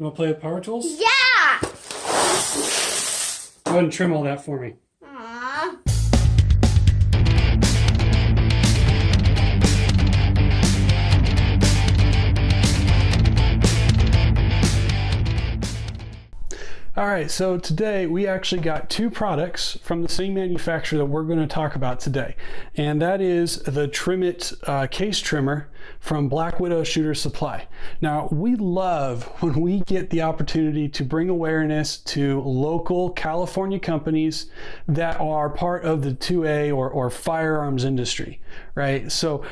You want to play with power tools? Yeah! Go ahead and trim all that for me. Aww. All right, so today we actually got two products from the same manufacturer that we're going to talk about today. And that is the Trim It case trimmer from Black Widow Shooter Supply. Now, we love when we get the opportunity to bring awareness to local California companies that are part of the 2A or firearms industry, right? So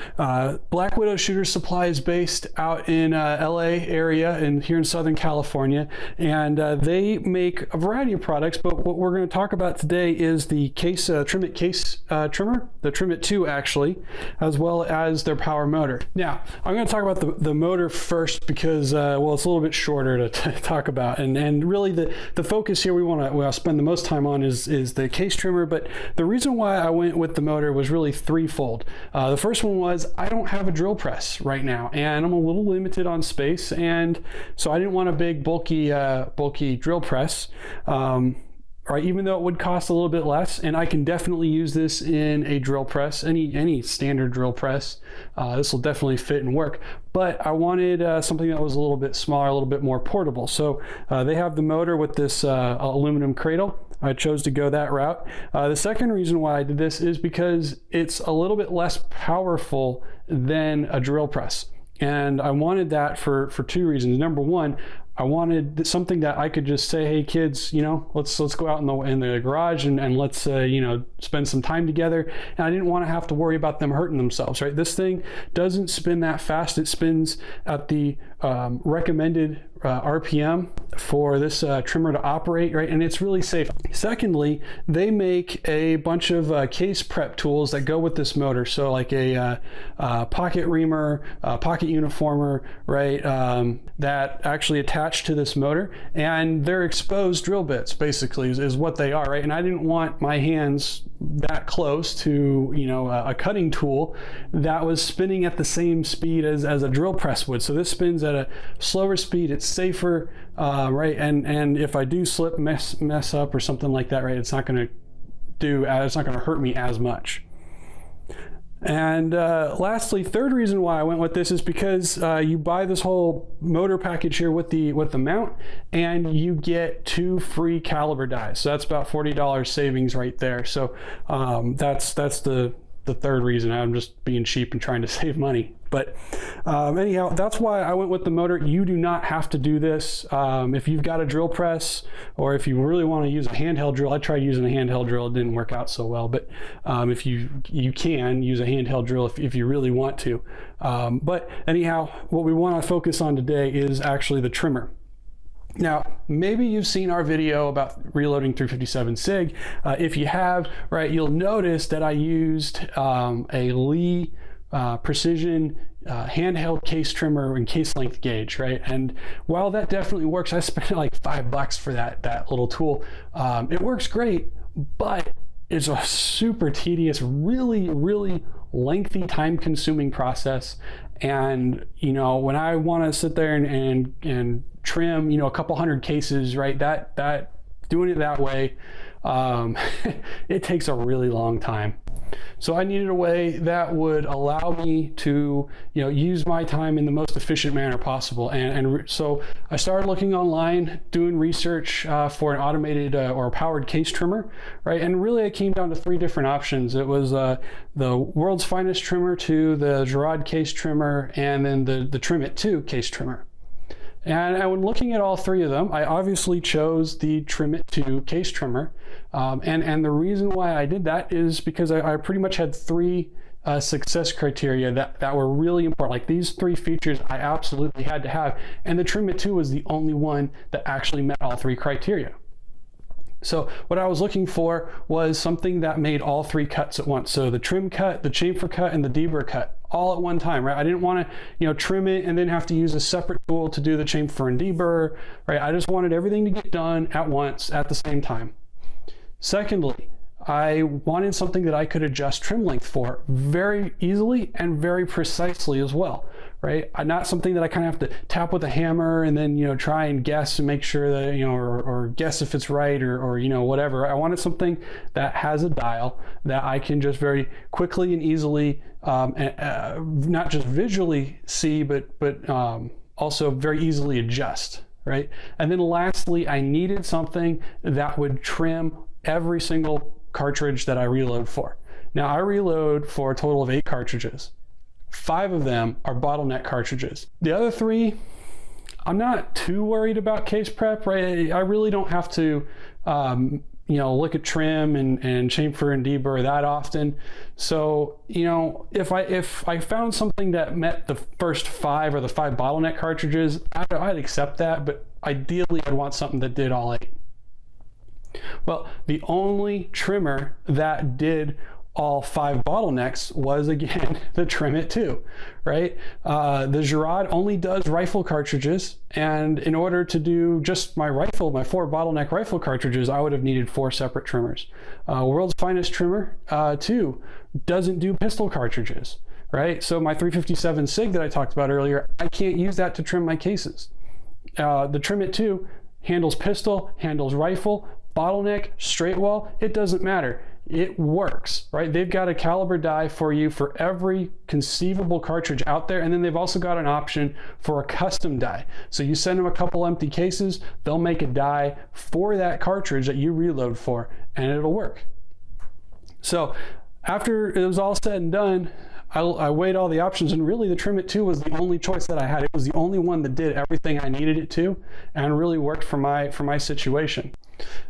Black Widow Shooter Supply is based out in LA area and here in Southern California, and they make a variety of products, but what we're going to talk about today is the case Trim It case trimmer, the Trim It 2 actually, as well as their power motor. Now, I'm going to talk about the motor first because, well, it's a little bit shorter to talk about, and really the focus here we want to spend the most time on is the case trimmer, but the reason why I went with the motor was really threefold. The first one was I don't have a drill press right now, and I'm a little limited on space, and so I didn't want a big bulky drill press. Right, even though it would cost a little bit less, and I can definitely use this in a drill press, any standard drill press. This will definitely fit and work, but I wanted something that was a little bit smaller, a little bit more portable. So they have the motor with this aluminum cradle. I chose to go that route. The second reason why I did this is because it's a little bit less powerful than a drill press. And I wanted that for two reasons. Number one, I wanted something that I could just say, hey kids, you know, let's go out in the garage and let's you know, spend some time together. And I didn't want to have to worry about them hurting themselves, right? This thing doesn't spin that fast. It spins at the recommended RPM for this trimmer to operate, right? And it's really safe. Secondly, they make a bunch of case prep tools that go with this motor. So like a pocket reamer, pocket uniformer, right? That actually attach to this motor, and they're exposed drill bits basically is what they are, right? And I didn't want my hands that close to, you know, a cutting tool that was spinning at the same speed as a drill press would. So this spins at a slower speed. It's safer, right? And if I do slip, mess up or something like that, right, it's not going to hurt me as much. And lastly, third reason why I went with this is because you buy this whole motor package here with the mount, and you get 2 free caliber dies. So that's about $40 savings right there. So that's the third reason. I'm just being cheap and trying to save money. But anyhow, that's why I went with the motor. You do not have to do this. If you've got a drill press, or if you really want to use a handheld drill, I tried using a handheld drill. It didn't work out so well. But if you can use a handheld drill if you really want to. But anyhow, what we want to focus on today is actually the trimmer. Now, maybe you've seen our video about reloading 357 SIG. If you have, right, you'll notice that I used a Lee precision handheld case trimmer and case length gauge, right? And while that definitely works, I spent like $5 for that little tool. It works great, but it's a super tedious, really lengthy, time-consuming process. And you know, when I want to sit there and trim, you know, a couple hundred cases, right? That doing it that way, it takes a really long time. So I needed a way that would allow me to, you know, use my time in the most efficient manner possible. And so I started looking online, doing research for an automated or powered case trimmer, right? And really it came down to 3 different options. It was the World's Finest Trimmer 2, the Jarrod case trimmer, and then the Trim It 2 case trimmer. And when looking at all 3 of them, I obviously chose the Trim It 2 case trimmer. And the reason why I did that is because I pretty much had 3 success criteria that were really important. Like these 3 features I absolutely had to have. And the Trim It 2 was the only one that actually met all 3 criteria. So what I was looking for was something that made all 3 cuts at once. So the trim cut, the chamfer cut, and the deburr cut all at one time, right? I didn't want to, you know, trim it and then have to use a separate tool to do the chamfer and deburr, right? I just wanted everything to get done at once at the same time. Secondly, I wanted something that I could adjust trim length for very easily and very precisely as well, right? Not something that I kind of have to tap with a hammer and then, try and guess and make sure that, or guess if it's right or whatever. I wanted something that has a dial that I can just very quickly and easily, not just visually see, but also very easily adjust, right? And then lastly, I needed something that would trim every single cartridge that I reload for. Now I reload for a total of 8 cartridges. 5 of them are bottleneck cartridges. The other 3, I'm not too worried about case prep, right? I really don't have to, look at trim and chamfer and deburr that often. So, if I found something that met the first 5 or the 5 bottleneck cartridges, I'd accept that, but ideally I'd want something that did all 8. Well, the only trimmer that did all 5 bottlenecks was, again, the Trim It 2, right? The Jarrod only does rifle cartridges, and in order to do just my 4 bottleneck rifle cartridges, I would have needed 4 separate trimmers. World's Finest Trimmer 2 doesn't do pistol cartridges, right? So my 357 SIG that I talked about earlier, I can't use that to trim my cases. The Trim It 2 handles pistol, handles rifle, bottleneck, straight wall, it doesn't matter. It works, right? They've got a caliber die for you for every conceivable cartridge out there, and then they've also got an option for a custom die. So you send them a couple empty cases, they'll make a die for that cartridge that you reload for, and it'll work. So after it was all said and done, I weighed all the options, and really the Trim It 2 was the only choice that I had. It was the only one that did everything I needed it to, and really worked for my situation.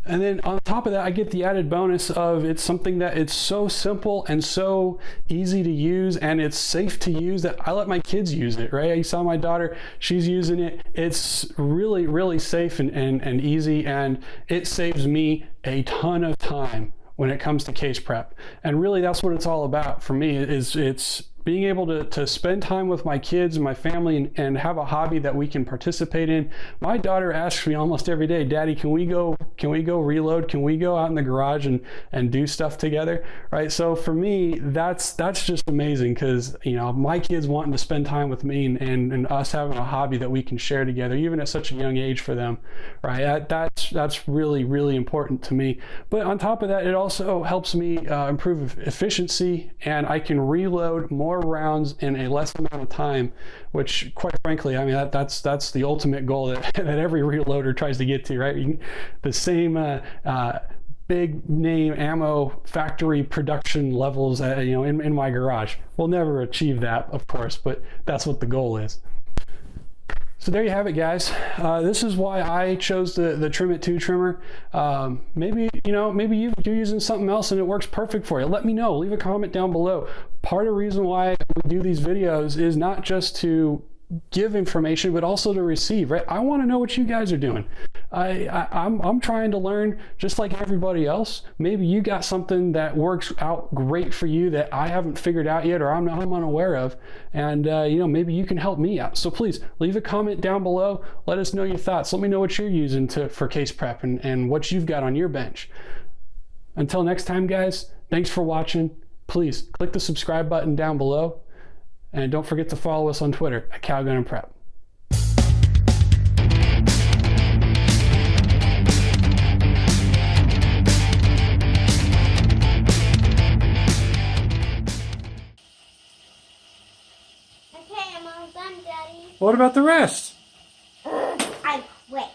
And then on top of that, I get the added bonus of it's something that it's so simple and so easy to use, and it's safe to use that I let my kids use it, right? You saw my daughter, she's using it. It's really, really safe and easy, and it saves me a ton of time when it comes to case prep. And really that's what it's all about for me, is it's being able to spend time with my kids and my family and have a hobby that we can participate in. My daughter asks me almost every day, Daddy, can we go reload? Can we go out in the garage and do stuff together? Right? So for me, that's just amazing, because my kids wanting to spend time with me and us having a hobby that we can share together, even at such a young age for them, right? That's really, really important to me. But on top of that, it also helps me improve efficiency, and I can reload more rounds in a less amount of time, which quite frankly, I mean, that's the ultimate goal that every reloader tries to get to, right? The same big name ammo factory production levels in my garage. We'll never achieve that, of course, but that's what the goal is. So there you have it, guys. This is why I chose the Trim It 2 trimmer. Maybe you're using something else and it works perfect for you. Let me know. Leave a comment down below. Part of the reason why we do these videos is not just to give information, but also to receive, right? I want to know what you guys are doing. I'm trying to learn just like everybody else. Maybe you got something that works out great for you that I haven't figured out yet, or I'm unaware of, and maybe you can help me out. So please leave a comment down below. Let us know your thoughts. Let me know what you're using for case prep and what you've got on your bench. Until next time, guys, thanks for watching. Please click the subscribe button down below. And don't forget to follow us on Twitter at Calgunandprep. Okay, I'm all done, Daddy. What about the rest? I quit.